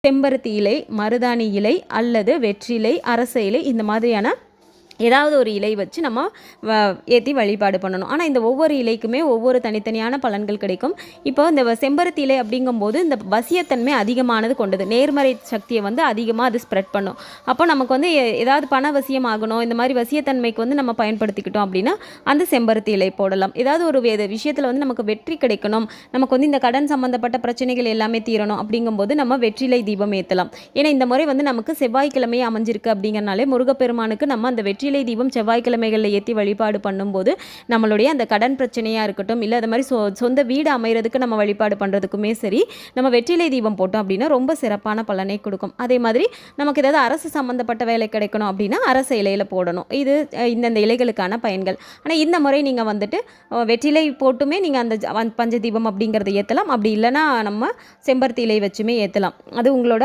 செம்பருத்தி இலை, மருதாணி இலை அல்லது வெற்றிலை, அரச இலை இந்த மாதிரியான ஏதாவது ஒரு இலை வச்சு நம்ம ஏற்றி வழிபாடு பண்ணணும். ஆனால் இந்த ஒவ்வொரு இலைக்குமே ஒவ்வொரு தனித்தனியான பலன்கள் கிடைக்கும். இப்போ இந்த செம்பருத்தி இலை அப்படிங்கும்போது இந்த வசியத்தன்மை அதிகமானது கொண்டது, நேர்மறை சக்தியை வந்து அதிகமாக அது ஸ்ப்ரெட் பண்ணும். அப்போ நமக்கு வந்து ஏதாவது பண வசியம் ஆகணும், இந்த மாதிரி வசியத்தன்மைக்கு வந்து நம்ம பயன்படுத்திக்கிட்டோம் அப்படின்னா அந்த செம்பருத்தி இலை போடலாம். ஏதாவது ஒரு விஷயத்தில் வந்து நமக்கு வெற்றி கிடைக்கணும், நமக்கு வந்து இந்த கடன் சம்மந்தப்பட்ட பிரச்சனைகள் எல்லாமே தீரணும் அப்படிங்கும்போது நம்ம வெற்றிலை தீபம் ஏற்றலாம். ஏன்னா இந்த முறை வந்து நமக்கு செவ்வாய்க்கிழமையே அமைஞ்சிருக்கு அப்படிங்கிறனாலே முருகப்பெருமானுக்கு நம்ம அந்த வெற்றிலை தீபம் செவ்வாய்க்கிழமைகளில் ஏற்றி வழிபாடு பண்ணும்போது நம்மளுடைய அந்த கடன் பிரச்சனையாக இருக்கட்டும், இல்லை அது மாதிரி சொந்த வீடு அமைகிறதுக்கு நம்ம வழிபாடு பண்ணுறதுக்குமே சரி, நம்ம வெற்றிலை தீபம் போட்டோம் அப்படின்னா ரொம்ப சிறப்பான பலனை கொடுக்கும். அதே மாதிரி நமக்கு ஏதாவது அரசு சம்மந்தப்பட்ட வேலை கிடைக்கணும் அப்படின்னா அரசு இலையில் போடணும். இது இந்தந்த இலைகளுக்கான பயன்கள். ஆனால் இந்த முறை நீங்கள் வந்துட்டு வெற்றிலை போட்டுமே நீங்கள் அந்த பஞ்ச தீபம் அப்படிங்கிறத ஏற்றலாம். அப்படி இல்லைன்னா நம்ம செம்பருத்தி இலை வச்சுமே ஏற்றலாம். அது உங்களோட